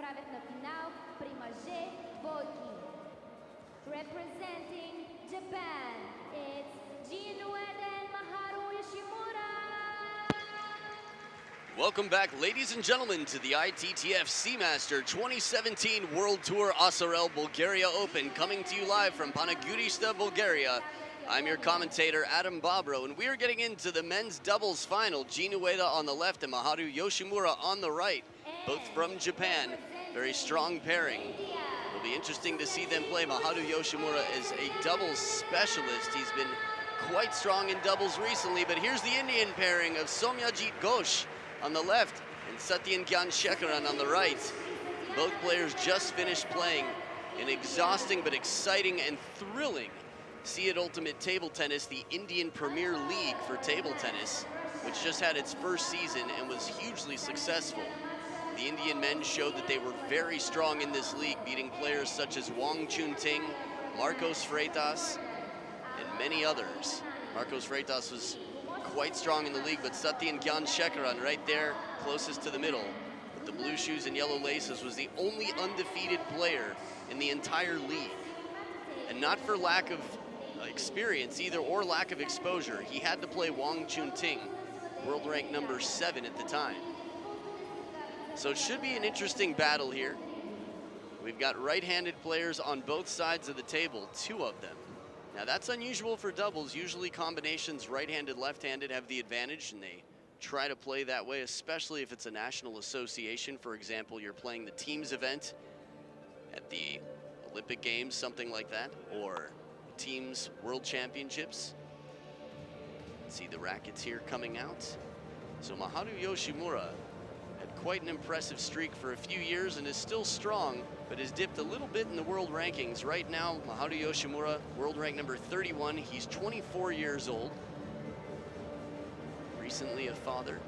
правят на финал при мъже двойки. Representing Japan, it's Jin Ueda and Maharu Yoshimura. Welcome back, ladies and gentlemen, to the ITTF Seamaster 2017 World Tour Asarel Bulgaria Open, coming to you live from Panagurista, Bulgaria. I'm your commentator, Adam Bobrow, and we are getting into the men's doubles final. Jin Ueda on the left and Maharu Yoshimura on the right, both from Japan. Very strong pairing. It'll be interesting to see them play. Maharu Yoshimura is a doubles specialist. He's been quite strong in doubles recently, but here's the Indian pairing of Somyajit Ghosh on the left and Satyen Gyanshekaran on the right. Both players just finished playing an exhausting but exciting and thrilling SEAT Ultimate Table Tennis, the Indian Premier League for table tennis, which just had its first season and was hugely successful. The Indian men showed that they were very strong in this league, beating players such as Wang Chunting, Marcos Freitas, and many others. Marcos Freitas was quite strong in the league, but Satyen Gyanshekaran right there, closest to the middle, with the blue shoes and yellow laces, was the only undefeated player in the entire league. And not for lack of experience either or lack of exposure. He had to play Wang Chunting, world rank number 7 at the time. So it should be an interesting battle here. We've got right-handed players on both sides of the table, 2 of them. Now that's unusual for doubles. Usually combinations right-handed, left-handed have the advantage, and they try to play that way, especially if it's a national association. For example, you're playing the teams event at the Olympic Games, something like that, or teams World Championships. See the rackets here coming out. So Maharu Yoshimura had quite an impressive streak for a few years and is still strong, but has dipped a little bit in the world rankings. Right now, Maharu Yoshimura, world rank number 31. He's 24 years old. Recently a father.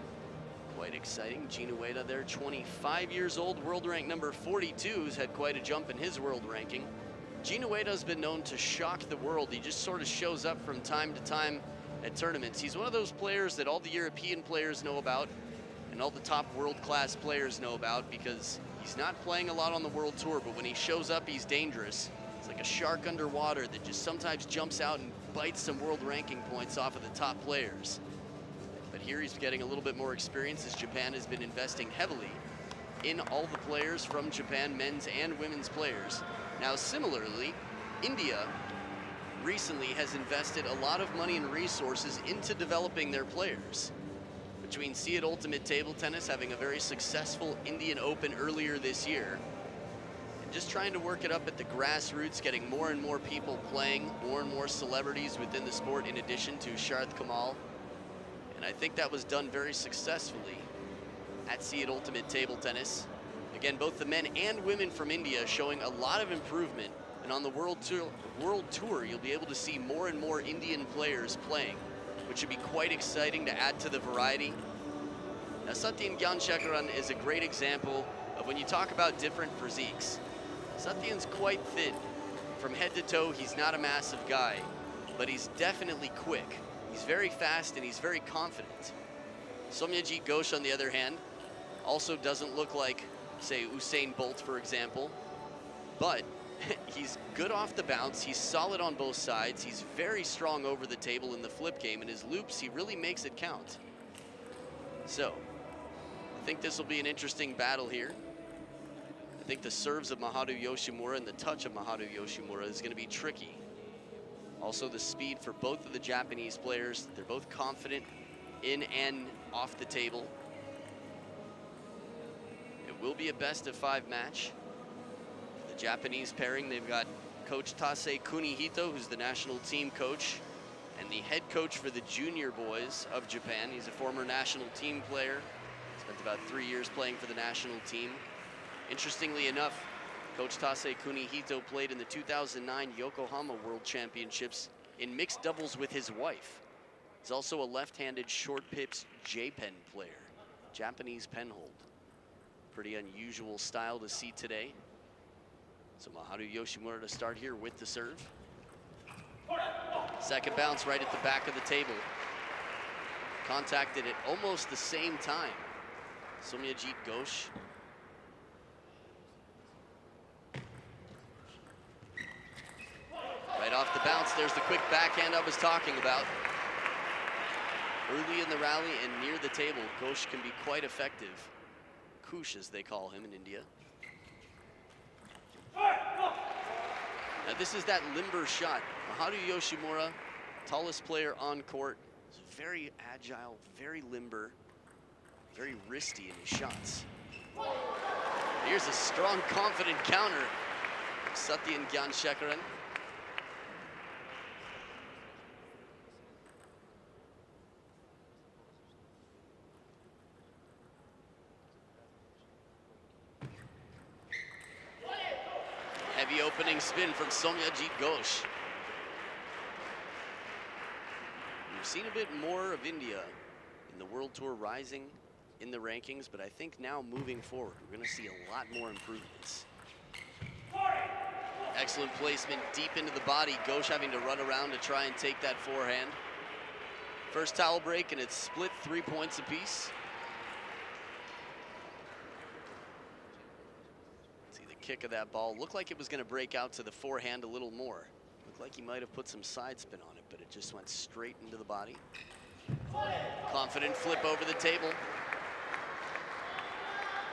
Quite exciting. Jin Ueda there, 25 years old, world rank number 42, has had quite a jump in his world ranking. Jin Ueda has been known to shock the world. He just sort of shows up from time to time at tournaments. He's one of those players that all the European players know about and all the top world-class players know about, because he's not playing a lot on the world tour, but when he shows up, he's dangerous. It's like a shark underwater that just sometimes jumps out and bites some world ranking points off of the top players. But here he's getting a little bit more experience as Japan has been investing heavily in all the players from Japan, men's and women's players. Now, similarly, India recently has invested a lot of money and resources into developing their players. Between SEAT Ultimate Table Tennis having a very successful Indian Open earlier this year, and just trying to work it up at the grassroots, getting more and more people playing, more and more celebrities within the sport in addition to Sharad Kamal. And I think that was done very successfully at SEAT Ultimate Table Tennis. Again, both the men and women from India showing a lot of improvement. And on the world tour, you'll be able to see more and more Indian players playing, which should be quite exciting to add to the variety. Now, Satyen Gyanshekaran is a great example of when you talk about different physiques. Satyen's quite thin. From head to toe, he's not a massive guy, but he's definitely quick. He's very fast and he's very confident. Somyajit Ghosh, on the other hand, also doesn't look like, say, Usain Bolt, for example, but he's good off the bounce. He's solid on both sides. He's very strong over the table in the flip game. In his loops, he really makes it count. So, I think this will be an interesting battle here. I think the serves of Maharu Yoshimura and the touch of Maharu Yoshimura is going to be tricky. Also, the speed for both of the Japanese players. They're both confident in and off the table. It will be a best-of-5 match. The Japanese pairing, they've got Coach Tase Kunihito, who's the national team coach, and the head coach for the junior boys of Japan. He's a former national team player. Spent about 3 years playing for the national team. Interestingly enough, Coach Tase Kunihito played in the 2009 Yokohama World Championships in mixed doubles with his wife. He's also a left-handed short pips J-pen player, Japanese pen hold. Pretty unusual style to see today. So Maharu Yoshimura to start here with the serve. Second bounce right at the back of the table. Contacted at almost the same time. Somyajit Ghosh bounce. There's the quick backhand I was talking about. Early in the rally and near the table, Ghosh can be quite effective. Kush, as they call him in India. Now this is that limber shot. Maharu Yoshimura, tallest player on court, is very agile, very limber, very wristy in his shots. Here's a strong, confident counter from Satyen Gyanshekaran. Heavy opening spin from Somyajit Ghosh. We've seen a bit more of India in the World Tour rising in the rankings, but I think now moving forward, we're gonna see a lot more improvements. Excellent placement deep into the body. Ghosh having to run around to try and take that forehand. First towel break, and it's split 3 points apiece. See the kick of that ball. Looked like it was gonna break out to the forehand a little more. Looked like he might have put some side spin on it, but it just went straight into the body. Confident flip over the table.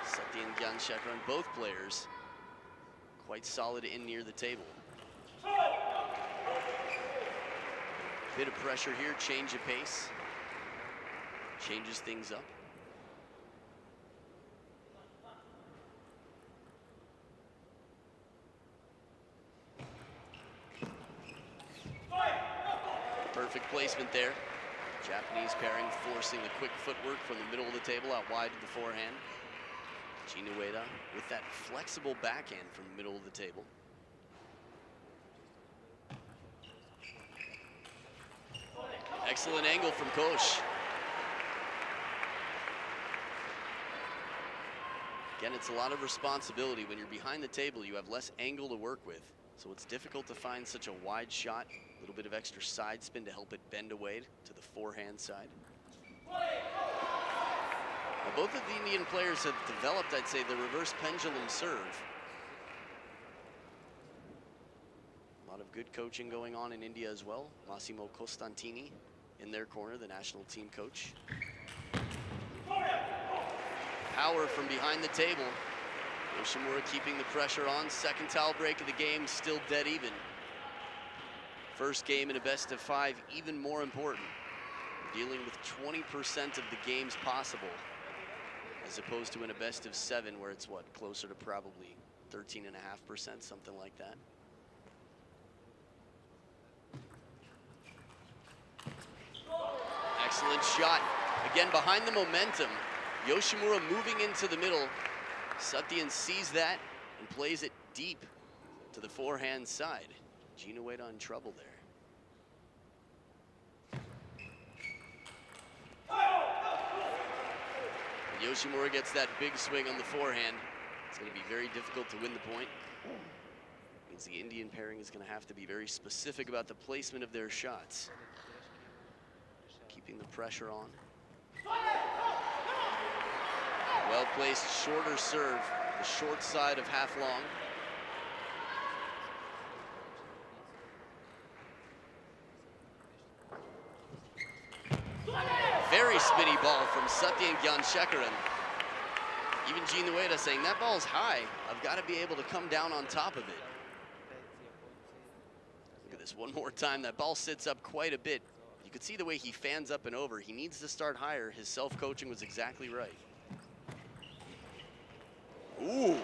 Satyen Gyanshekaran, both players quite solid in near the table. Bit of pressure here, change of pace. Changes things up. Perfect placement there. Japanese pairing forcing the quick footwork from the middle of the table out wide to the forehand. Gina Ueda with that flexible backhand from the middle of the table. Excellent angle from Ghosh. Again, it's a lot of responsibility. When you're behind the table, you have less angle to work with. So it's difficult to find such a wide shot. A little bit of extra side spin to help it bend away to the forehand side. Now, both of the Indian players have developed, I'd say, the reverse pendulum serve. A lot of good coaching going on in India as well. Massimo Costantini in their corner, the national team coach. Power from behind the table. Yoshimura keeping the pressure on. Second towel break of the game, still dead even. First game in a best of 5, even more important. We're dealing with 20% of the games possible, as opposed to in a best of 7, where it's what, closer to probably 13.5%, something like that. Excellent shot. Again, behind the momentum. Yoshimura moving into the middle. Satyen sees that and plays it deep to the forehand side. Gina Ueda in trouble there. And Yoshimura gets that big swing on the forehand. It's going to be very difficult to win the point. Means the Indian pairing is going to have to be very specific about the placement of their shots. Keeping the pressure on. Well-placed shorter serve, the short side of half long. Very spinny ball from Satyen Gyanshekaran. Even Gina Ueda saying, that ball's high. I've got to be able to come down on top of it. Look at this one more time. That ball sits up quite a bit. You could see the way he fans up and over. He needs to start higher. His self-coaching was exactly right. Ooh,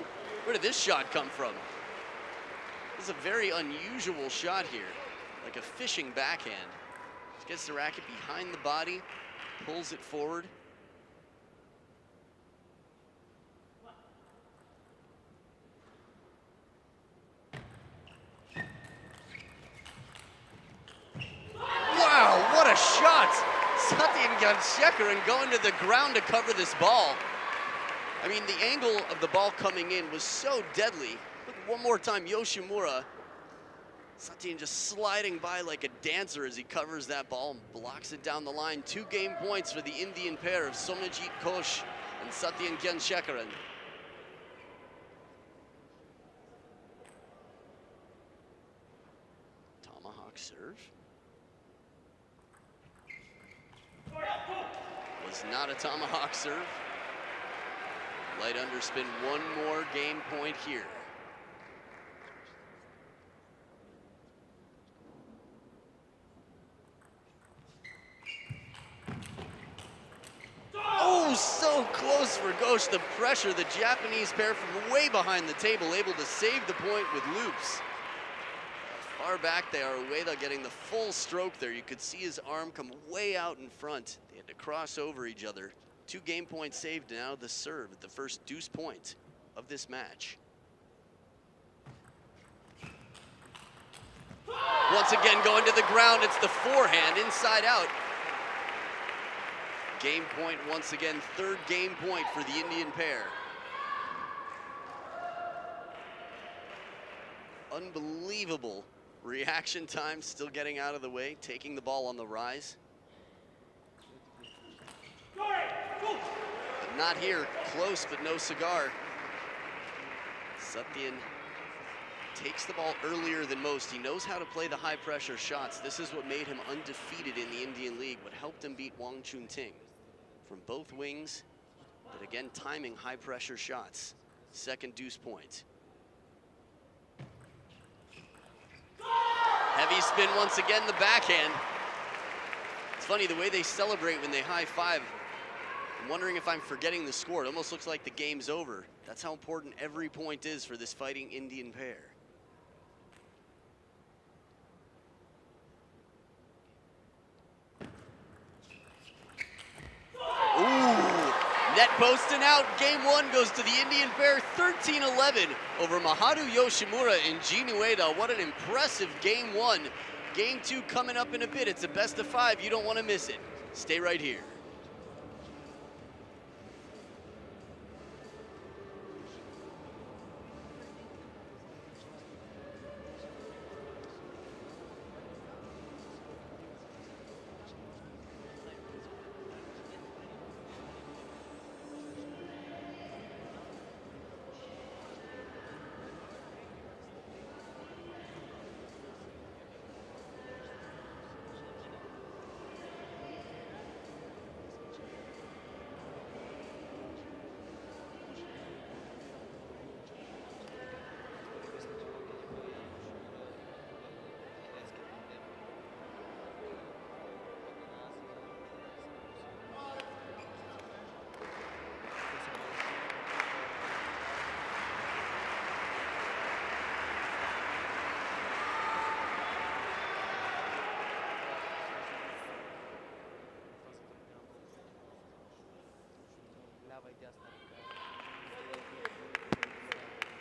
where did this shot come from? This is a very unusual shot here, like a fishing backhand. Just gets the racket behind the body, pulls it forward. Wow, what a shot! Satyen Gyanshekaran going to the ground to cover this ball. I mean, the angle of the ball coming in was so deadly. Look one more time, Yoshimura. Satyen just sliding by like a dancer as he covers that ball and blocks it down the line. 2 game points for the Indian pair of Somyajit Ghosh and Satyen Gyanshekaran. Tomahawk serve. Was not a tomahawk serve. Light underspin, one more game point here. Oh, so close for Ghosh. The pressure, the Japanese pair from way behind the table able to save the point with loops. Far back they are, Ueda getting the full stroke there. You could see his arm come way out in front. They had to cross over each other. 2 game points saved, now the serve at the first deuce point of this match. Once again going to the ground, it's the forehand inside out. Game point once again, 3rd game point for the Indian pair. Unbelievable reaction time, still getting out of the way, taking the ball on the rise. But not here, close but no cigar. Satyan takes the ball earlier than most. He knows how to play the high pressure shots. This is what made him undefeated in the Indian League, what helped him beat Wang Chunting. From both wings, but again, timing high pressure shots. 2nd deuce point. Heavy spin once again, the backhand. It's funny the way they celebrate when they high five. I'm wondering if I'm forgetting the score. It almost looks like the game's over. That's how important every point is for this fighting Indian pair. Ooh, net post and out. Game 1 goes to the Indian pair, 13-11 over Maharu Yoshimura and Jin Ueda. What an impressive game 1. Game 2 coming up in a bit. It's a best of 5. You don't want to miss it. Stay right here.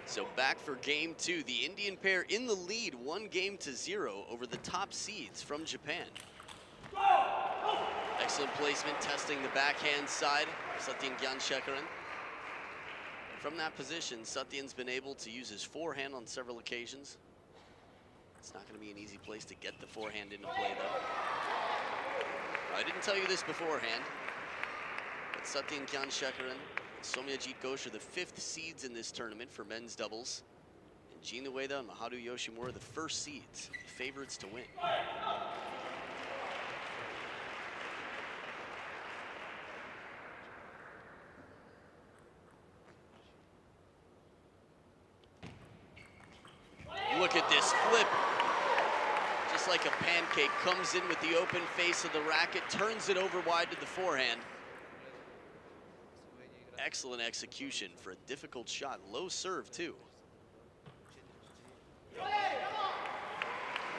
So back for game 2, the Indian pair in the lead, 1-0 over the top seeds from Japan. Excellent placement, testing the backhand side, Satyan Gyanshekaran. From that position, Satyan's been able to use his forehand on several occasions. It's not going to be an easy place to get the forehand into play, though. I didn't tell you this beforehand, but Satyan Gyanshekaran and Somyajit Ghosh are the 5th seeds in this tournament for men's doubles. And Jin Ueda and Maharu Yoshimura the 1st seeds, the favorites to win. Look at this flip. Just like a pancake, comes in with the open face of the racket, turns it over wide to the forehand. Excellent execution for a difficult shot. Low serve, too.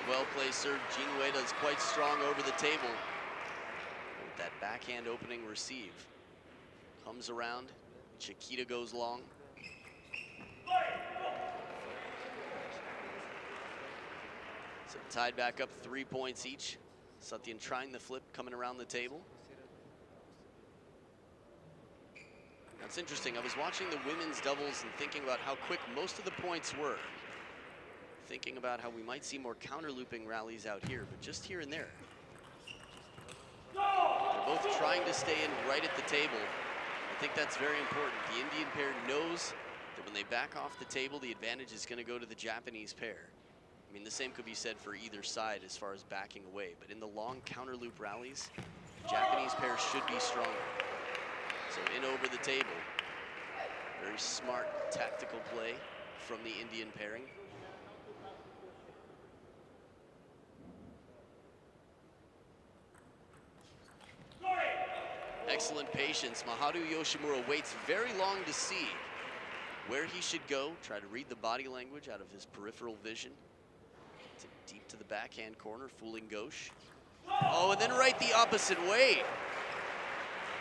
Well-placed serve. Jin Ueda is quite strong over the table. With that backhand opening receive. Comes around. Chiquita goes long. So tied back up 3 points each. Satyan trying the flip, coming around the table. That's interesting. I was watching the women's doubles and thinking about how quick most of the points were. Thinking about how we might see more counter-looping rallies out here, but just here and there. They're both trying to stay in right at the table. I think that's very important. The Indian pair knows that when they back off the table, the advantage is going to go to the Japanese pair. I mean, the same could be said for either side as far as backing away, but in the long counter loop rallies, the Japanese pair should be stronger. So in over the table, very smart tactical play from the Indian pairing. Excellent patience. Maharu Yoshimura waits very long to see where he should go, try to read the body language out of his peripheral vision. Deep to the backhand corner, fooling Ghosh. Oh, and then right the opposite way.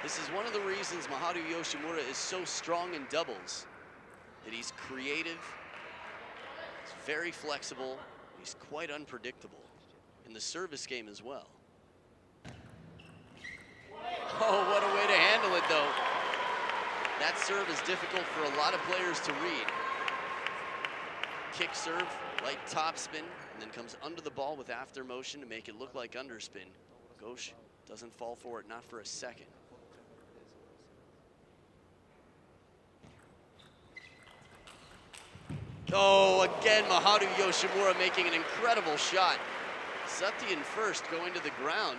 This is one of the reasons Maharu Yoshimura is so strong in doubles, that he's creative, he's very flexible, he's quite unpredictable in the service game as well. Oh, what a way to handle it, though. That serve is difficult for a lot of players to read. Kick serve, light topspin, and then comes under the ball with after motion to make it look like underspin. Ghosh doesn't fall for it, not for a second. Oh, again, Maharu Yoshimura making an incredible shot. Satyan first going to the ground,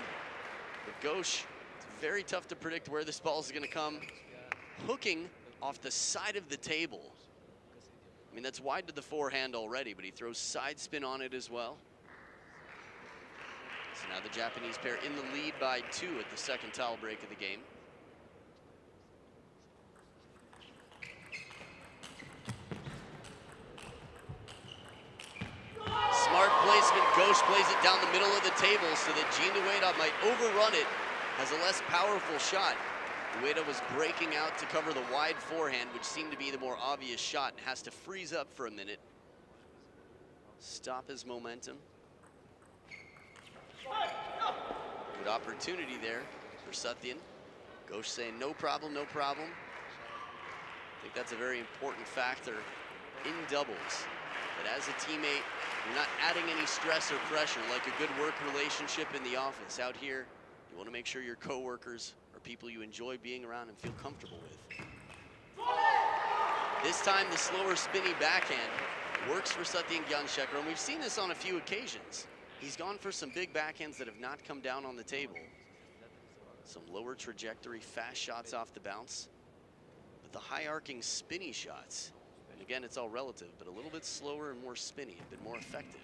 but Ghosh, it's very tough to predict where this ball is going to come. Hooking off the side of the table. I mean, that's wide to the forehand already, but he throws side spin on it as well. So now the Japanese pair in the lead by 2 at the second towel break of the game. Smart placement. Ghosh plays it down the middle of the table so that Gina Ueda might overrun it, has a less powerful shot. Ueda was breaking out to cover the wide forehand, which seemed to be the more obvious shot, and has to freeze up for a minute. Stop his momentum. Good opportunity there for Satyan. Ghosh saying, no problem, no problem. I think that's a very important factor in doubles, that as a teammate, you're not adding any stress or pressure like a good work relationship in the office. Out here, you want to make sure your coworkers are people you enjoy being around and feel comfortable with. This time, the slower spinny backhand works for Satyan Gyanshekar, and we've seen this on a few occasions. He's gone for some big backhands that have not come down on the table. Some lower trajectory, fast shots off the bounce. But the high arcing spinny shots, and again, it's all relative, but a little bit slower and more spinny, a bit more effective.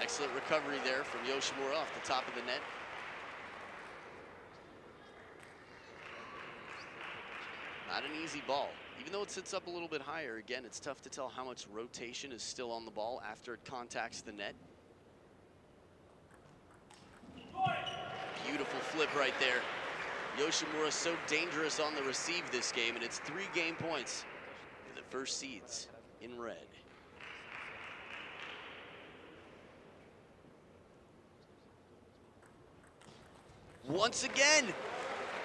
Excellent recovery there from Yoshimura off the top of the net. Not an easy ball. Even though it sits up a little bit higher, again, it's tough to tell how much rotation is still on the ball after it contacts the net. Beautiful flip right there. Yoshimura so dangerous on the receive this game, and it's 3 game points for the first seeds in red. Once again,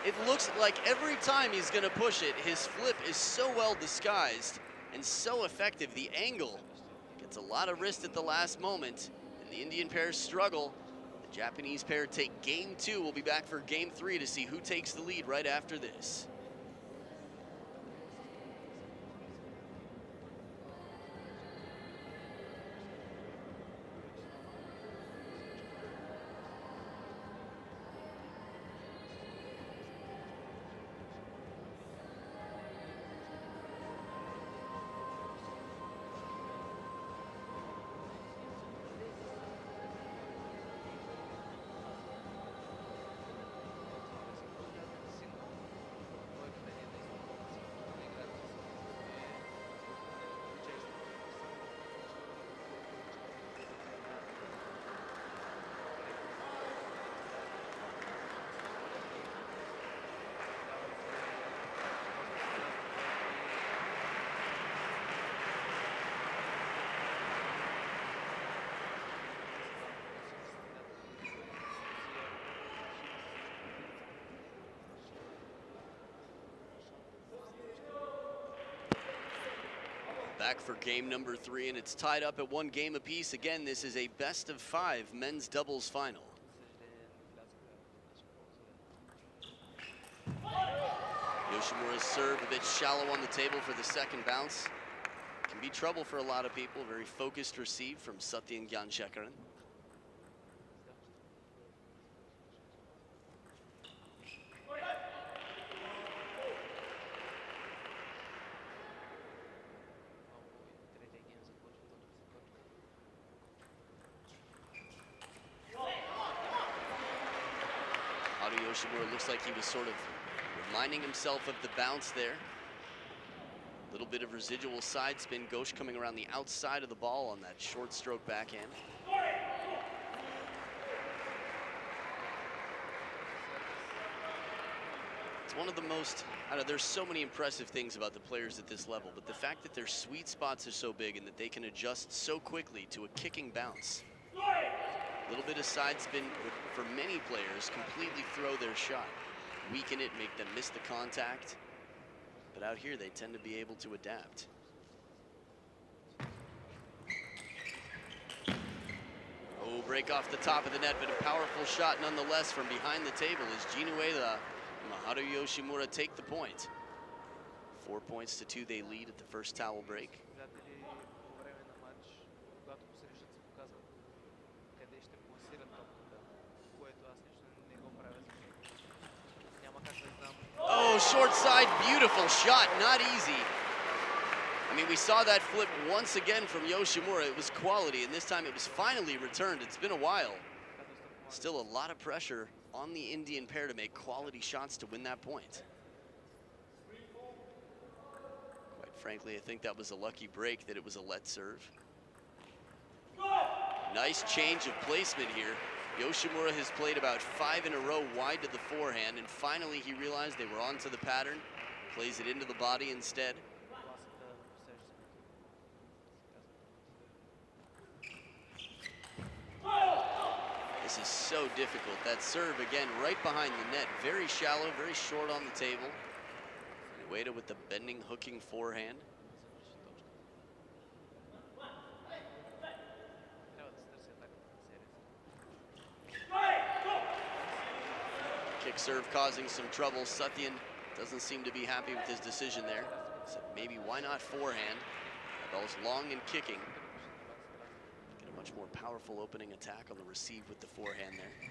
it looks like every time he's going to push it, his flip is so well disguised and so effective. The angle gets a lot of wrist at the last moment, and the Indian pair struggle. The Japanese pair take game 2. We'll be back for game 3 to see who takes the lead right after this. Back for game number 3, and it's tied up at 1 game apiece. Again, this is a best of 5 men's doubles final. Yoshimura's serve a bit shallow on the table for the second bounce. can be trouble for a lot of people. Very focused receive from Satyen Gyanshekaran. Haru Yoshimura looks like he was sort of reminding himself of the bounce there. A little bit of residual side spin. Ghosh coming around the outside of the ball on that short stroke backhand. It's one of the most, there's so many impressive things about the players at this level, but the fact that their sweet spots are so big and that they can adjust so quickly to a kicking bounce. A little bit of side spin would, for many players, completely throw their shot, weaken it, make them miss the contact. But out here, they tend to be able to adapt. Oh, break off the top of the net, but a powerful shot nonetheless from behind the table as Jin Ueda and Haru Yoshimura take the point. 4 points to 2 they lead at the first towel break. Oh, short side, beautiful shot, not easy. I mean, we saw that flip once again from Yoshimura. It was quality, and this time it was finally returned. It's been a while. Still a lot of pressure on the Indian pair to make quality shots to win that point. Quite frankly, I think that was a lucky break that it was a let serve. Nice change of placement here. Yoshimura has played about 5 in a row wide to the forehand, and finally he realized they were onto the pattern. Plays it into the body instead. This is so difficult. That serve, again, right behind the net. Very shallow, very short on the table. Ueda with the bending, hooking forehand. Kick serve causing some trouble. Satyen doesn't seem to be happy with his decision there. So maybe why not forehand? That ball's long and kicking. Get a much more powerful opening attack on the receive with the forehand there.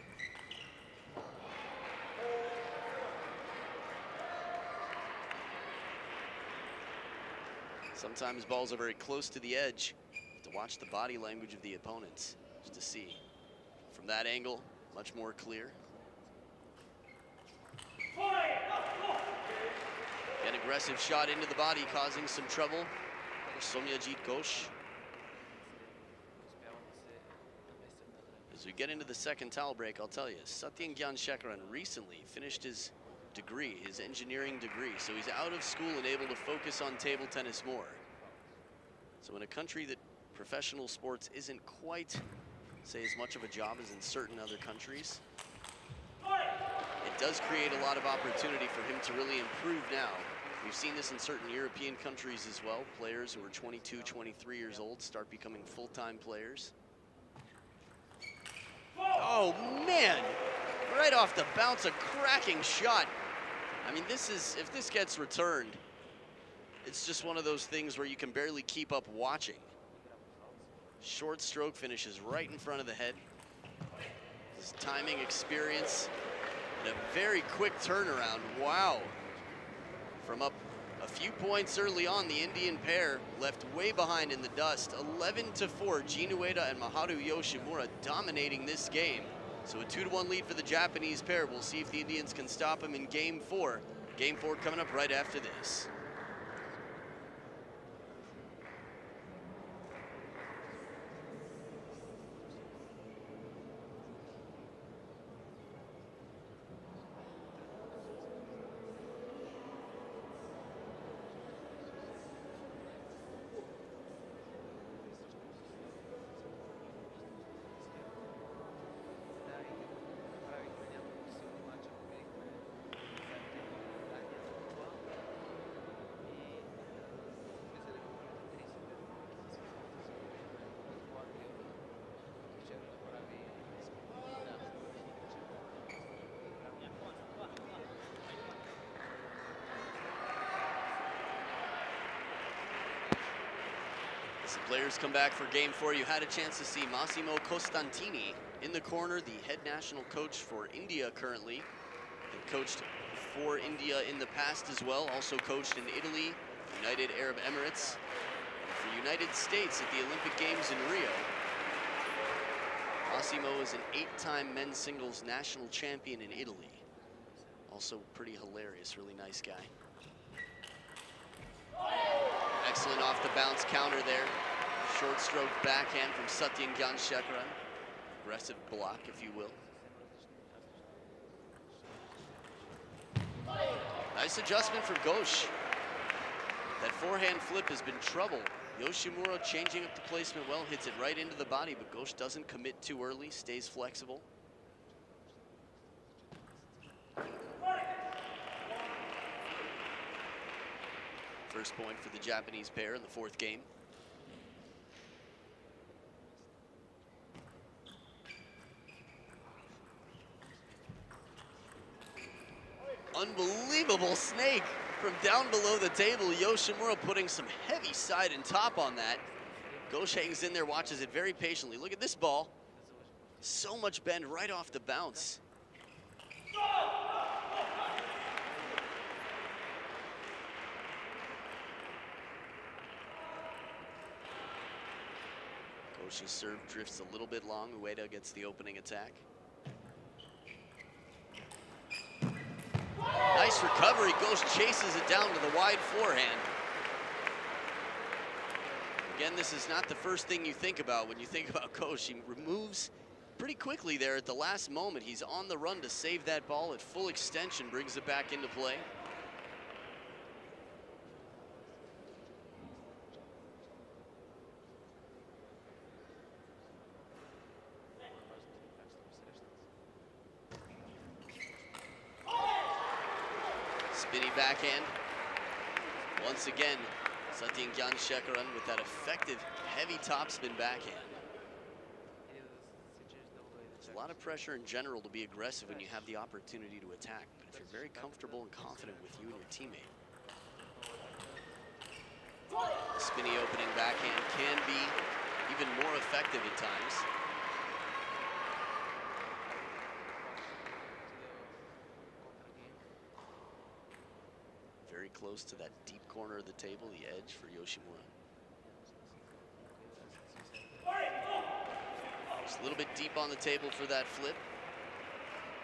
Sometimes balls are very close to the edge. To watch the body language of the opponents, just to see. From that angle, much more clear. An aggressive shot into the body, causing some trouble for Somyajit Ghosh. As we get into the second towel break, I'll tell you, Satyen Gyanshekaran recently finished his degree, his engineering degree, so he's out of school and able to focus on table tennis more. So in a country that professional sports isn't quite, say, as much of a job as in certain other countries, it does create a lot of opportunity for him to really improve now. We've seen this in certain European countries as well. Players who are 22, 23 years old start becoming full-time players. Oh man, right off the bounce, a cracking shot. I mean, this is, if this gets returned, it's just one of those things where you can barely keep up watching. Short stroke finishes right in front of the head. His timing, experience, and a very quick turnaround. Wow. From up a few points early on, the Indian pair left way behind in the dust. 11-4, Jin Ueda and Haru Yoshimura dominating this game. So a 2-1 lead for the Japanese pair. We'll see if the Indians can stop them in game 4. Game 4 coming up right after this. As the players come back for game 4, you had a chance to see Massimo Costantini in the corner, the head national coach for India currently. He coached for India in the past as well, also coached in Italy, United Arab Emirates, and for United States at the Olympic Games in Rio. Massimo is an 8-time men's singles national champion in Italy. Also pretty hilarious, really nice guy. Excellent off the bounce counter there. Short stroke backhand from Satyen Gyanshekaran. Aggressive block, if you will. Nice adjustment from Ghosh. That forehand flip has been trouble. Yoshimura changing up the placement well, hits it right into the body, but Ghosh doesn't commit too early, stays flexible. First point for the Japanese pair in the 4th game. Unbelievable snake from down below the table. Yoshimura putting some heavy side and top on that. Ghosh hangs in there, watches it very patiently. Look at this ball. So much bend right off the bounce. Ghosh's serve drifts a little bit long. Ueda gets the opening attack. Nice recovery. Ghosh chases it down to the wide forehand. Again, this is not the first thing you think about when you think about Ghosh. He removes pretty quickly there at the last moment. He's on the run to save that ball at full extension, brings it back into play. Spinny backhand. Once again, Satyen Gyanshekaran with that effective heavy topspin backhand. There's a lot of pressure in general to be aggressive when you have the opportunity to attack, but if you're very comfortable and confident with you and your teammate, spinny opening backhand can be even more effective at times. Very close to that deep corner of the table, the edge for Yoshimura. Just a little bit deep on the table for that flip.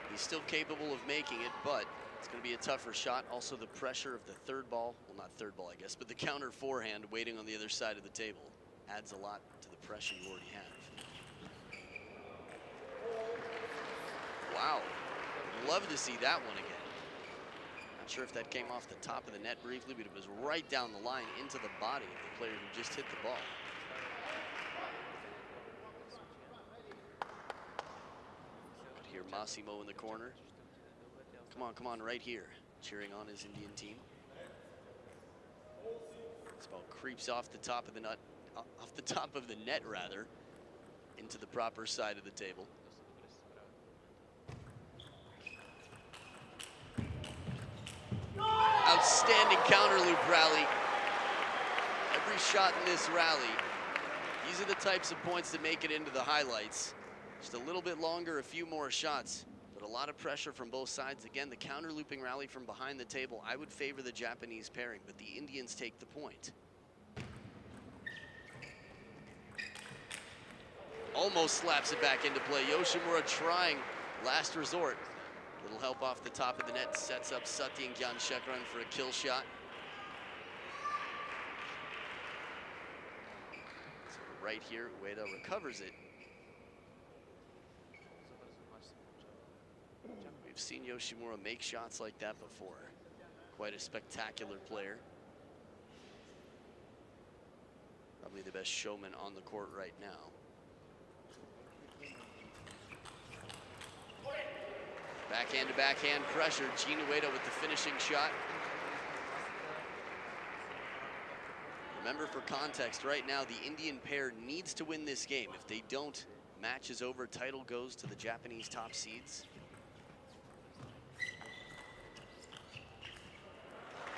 He's still capable of making it, but it's going to be a tougher shot. Also the pressure of the third ball, well, not third ball, I guess, but the counter forehand waiting on the other side of the table adds a lot to the pressure you already have. Wow, love to see that one again. Not sure if that came off the top of the net briefly, but it was right down the line into the body of the player who just hit the ball. Could hear Massimo in the corner. Come on, right here. Cheering on his Indian team. This ball creeps off the top of the net, into the proper side of the table. Outstanding counter loop rally. Every shot in this rally. These are the types of points that make it into the highlights. Just a little bit longer, a few more shots, but a lot of pressure from both sides. Again, the counter looping rally from behind the table, I would favor the Japanese pairing, but the Indians take the point. Almost slaps it back into play. Yoshimura trying last resort. Little help off the top of the net, sets up Satyen Gyanshekaran for a kill shot. So right here, Ueda recovers it. We've seen Yoshimura make shots like that before. Quite a spectacular player. Probably the best showman on the court right now. Backhand to backhand pressure. Jin Ueda with the finishing shot. Remember, for context, right now the Indian pair needs to win this game. If they don't, match is over. Title goes to the Japanese top seeds.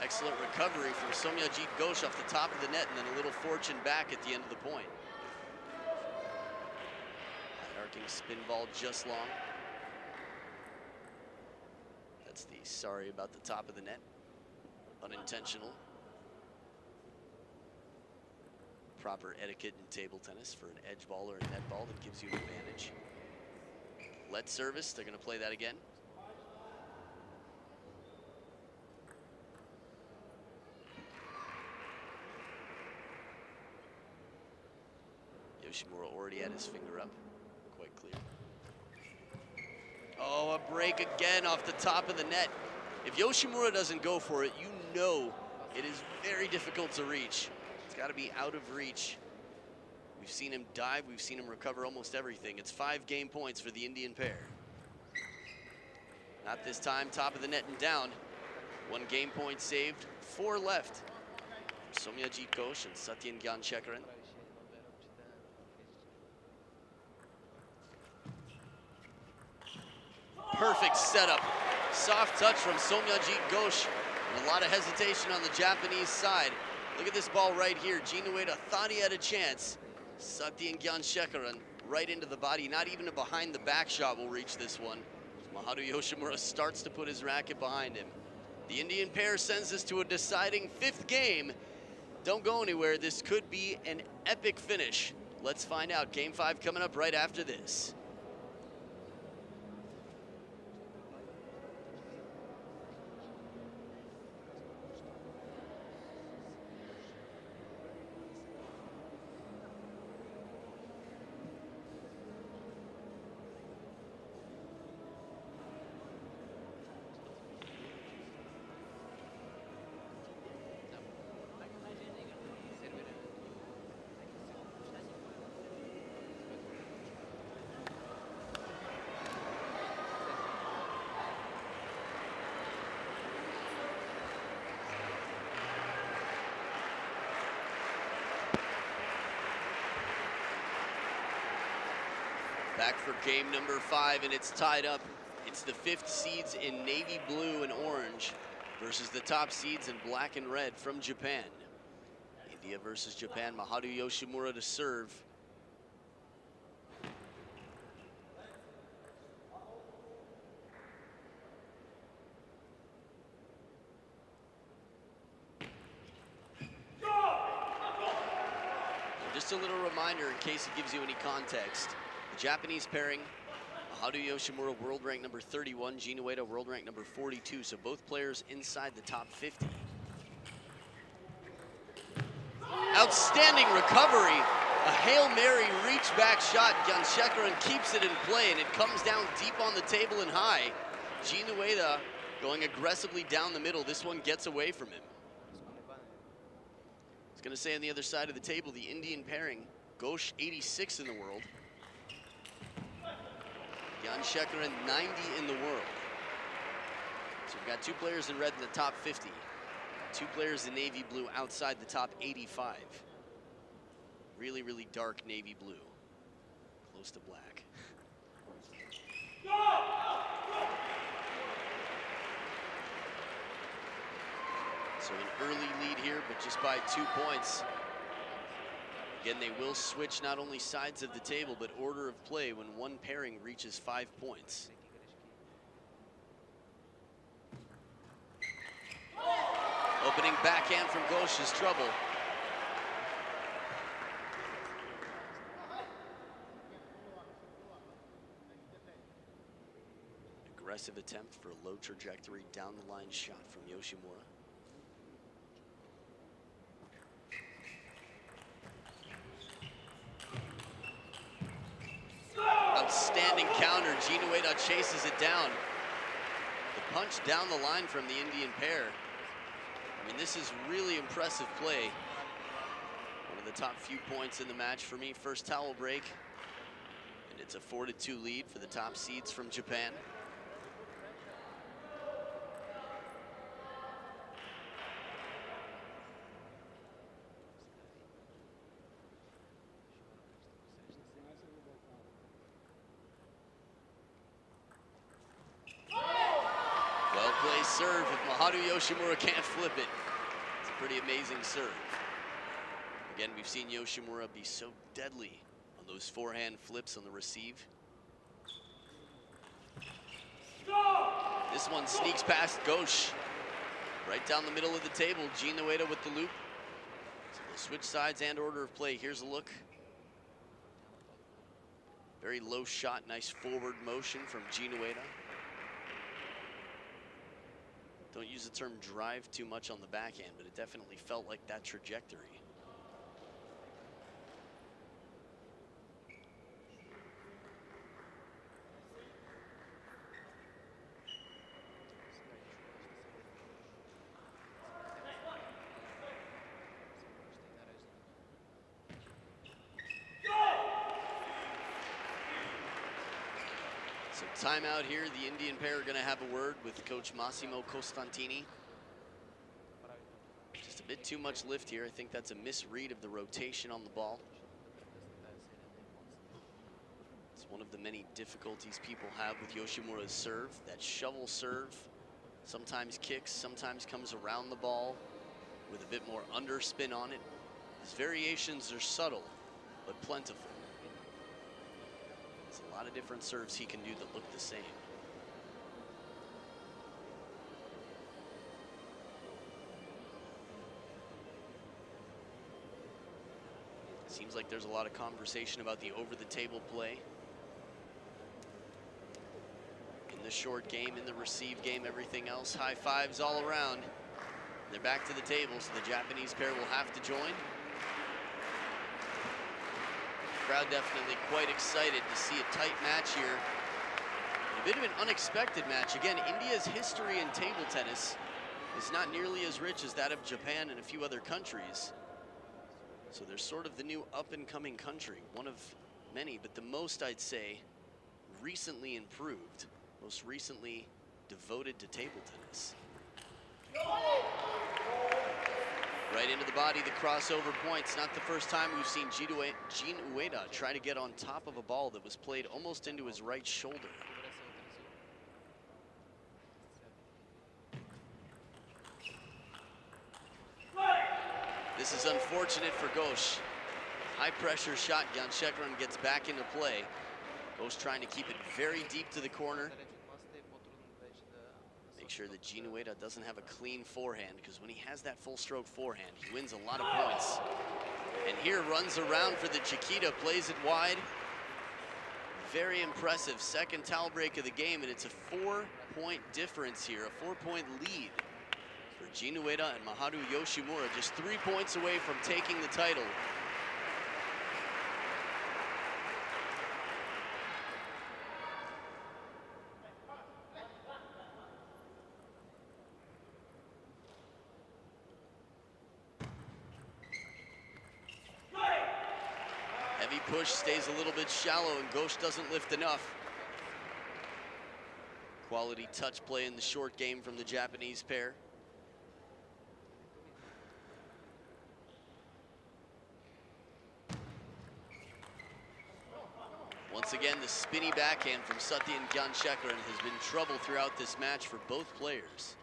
Excellent recovery from Somyajit Ghosh off the top of the net, and then a little fortune back at the end of the point. High arcing spin ball just long. That's the sorry about the top of the net. Unintentional. Proper etiquette in table tennis for an edge ball or a net ball that gives you an advantage. Let service, they're going to play that again. Yoshimura already had his finger up, quite clear. Oh, a break again off the top of the net. If Yoshimura doesn't go for it, you know it is very difficult to reach. It's got to be out of reach. We've seen him dive, we've seen him recover almost everything. It's 5 game points for the Indian pair. Not this time, top of the net and down. 1 game point saved, 4 left. Somyajit Ghosh and Satyen Gyanchekaran. Perfect setup. Soft touch from Somyajit Ghosh. And a lot of hesitation on the Japanese side. Look at this ball right here. Jin Ueda thought he had a chance. Satyen Gyanchekaran right into the body. Not even a behind the back shot will reach this one. Maharu Yoshimura starts to put his racket behind him. The Indian pair sends us to a deciding 5th game. Don't go anywhere. This could be an epic finish. Let's find out. Game 5 coming up right after this. Back for game number 5, and it's tied up. It's the 5th seeds in navy blue and orange versus the top seeds in black and red from Japan. India versus Japan. Maharu Yoshimura to serve. Just a little reminder in case it gives you any context. The Japanese pairing, Maharu Yoshimura, world rank number 31, Jin Ueda, world rank number 42, so both players inside the top 50. Outstanding recovery, a Hail Mary reach back shot. Gyanchekaran keeps it in play, and it comes down deep on the table and high. Jin Ueda going aggressively down the middle. This one gets away from him. I was going to say on the other side of the table, the Indian pairing, Ghosh 86 in the world. Gyanchekaran 90 in the world. So we've got 2 players in red in the top 50. 2 players in navy blue outside the top 85. Really, really dark navy blue. Close to black. So an early lead here, but just by 2 points. Again, they will switch not only sides of the table, but order of play when one pairing reaches 5 points. Opening backhand from Ghosh is trouble. Aggressive attempt for a low trajectory down the line shot from Yoshimura. Outstanding counter. Jin Ueda chases it down. The punch down the line from the Indian pair. I mean, this is really impressive play. One of the top few points in the match for me. First towel break. And it's a 4-2 lead for the top seeds from Japan. Well placed serve. If Maharu Yoshimura can't flip it, it's a pretty amazing serve. Again, we've seen Yoshimura be so deadly on those forehand flips on the receive. This one sneaks past Ghosh. Right down the middle of the table, Jin Ueda with the loop. So we'll switch sides and order of play. Here's a look. Very low shot, nice forward motion from Jin Ueda. Don't use the term drive too much on the backhand, but it definitely felt like that trajectory. So timeout here. The Indian pair are going to have a word with coach Massimo Costantini. Just a bit too much lift here. I think that's a misread of the rotation on the ball. It's one of the many difficulties people have with Yoshimura's serve. That shovel serve sometimes kicks, sometimes comes around the ball with a bit more underspin on it. His variations are subtle, but plentiful. There's a lot of different serves he can do that look the same. Seems like there's a lot of conversation about the over-the-table play. In the short game, in the receive game, everything else, high fives all around. They're back to the table, so the Japanese pair will have to join. Crowd definitely quite excited to see a tight match here. A bit of an unexpected match. Again, India's history in table tennis is not nearly as rich as that of Japan and a few other countries. So they're sort of the new up-and-coming country, one of many, but the most, I'd say, recently improved, most recently devoted to table tennis. Right into the body, the crossover points. Not the first time we've seen Jin Ueda try to get on top of a ball that was played almost into his right shoulder. This is unfortunate for Ghosh. High pressure shot, Gyanshekran gets back into play. Ghosh trying to keep it very deep to the corner. Make sure that Jin Ueda doesn't have a clean forehand, because when he has that full stroke forehand, he wins a lot of points. And here runs around for the Chiquita, plays it wide. Very impressive second towel break of the game, and it's a 4-point difference here, a 4-point lead for Jin Ueda and Maharu Yoshimura, just 3 points away from taking the title. Heavy push, stays a little bit shallow, and Ghosh doesn't lift enough. Quality touch play in the short game from the Japanese pair. Once again, the spinny backhand from Satyen Gyanshekran has been trouble throughout this match for both players.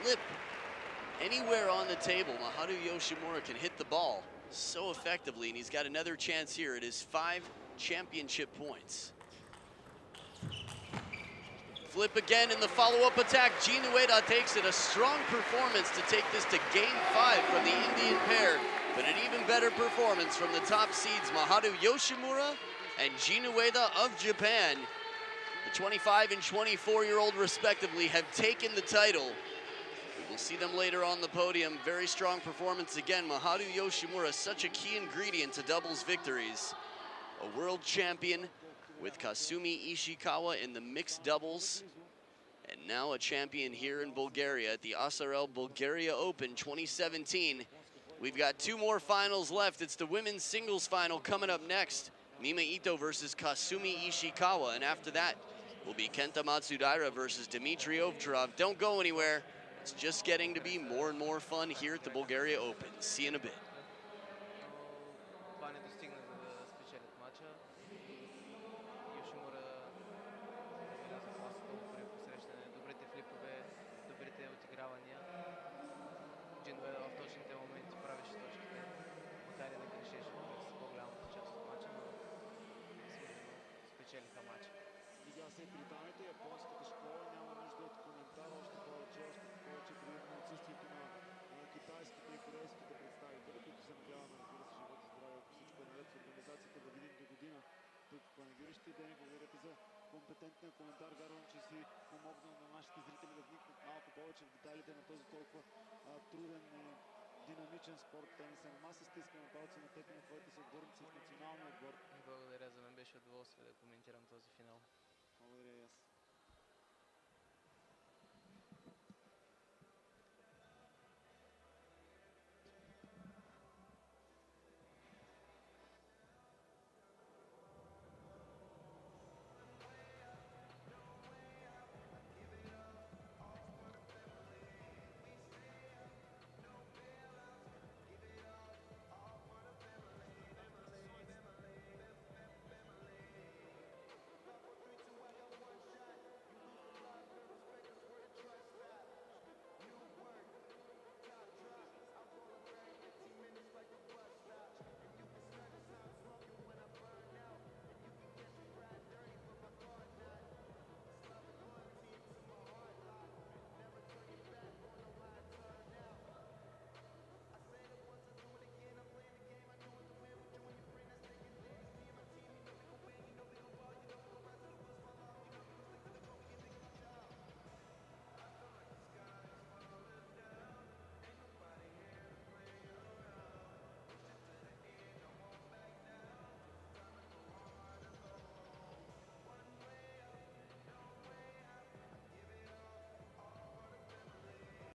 Flip anywhere on the table, Maharu Yoshimura can hit the ball so effectively, and he's got another chance here. It is 5 championship points. Flip again in the follow-up attack. Jin Ueda takes it. A strong performance to take this to game 5 from the Indian pair, but an even better performance from the top seeds, Maharu Yoshimura and Jin Ueda of Japan. The 25 and 24-year-old respectively have taken the title. We'll see them later on the podium. Very strong performance again. Maharu Yoshimura, such a key ingredient to doubles victories. A world champion with Kasumi Ishikawa in the mixed doubles. And now a champion here in Bulgaria at the ASRL Bulgaria Open 2017. We've got 2 more finals left. It's the women's singles final coming up next. Mima Ito versus Kasumi Ishikawa. And after that will be Kenta Matsudaira versus Dmitry Ovcharov. Don't go anywhere. It's just getting to be more and more fun here at the Bulgaria Open. See you in a bit. Но това не достигна за да спечелят матча. Йошимура забеляза класа долу при посрещане, добрите флипове, добрите отигравания. Джинуеда в точните моменти правеше точките, макар и да грешеше през по-голямата част от матча, но сигурно спечелиха матча. Видя се и при дамите, японската школа няма нужда от коментар, още повече предимно отсъствието на китайските и корейските представители, които се надяваме, разбира се, живот и здраве, ако всичко е наред в организацията, да видим до година тук в Панагюрище. Дени, благодаря ти за компетентния коментар. Вярвам, че си помогнал на нашите зрители да вникнат малко повече в детайлите на този толкова труден и динамичен спорт. Тениса на маса. Стискаме палци на теб и на твоите съотборници в националния отбор. Благодаря, за мен беше удоволствие да коментирам този финал. Благодаря и аз.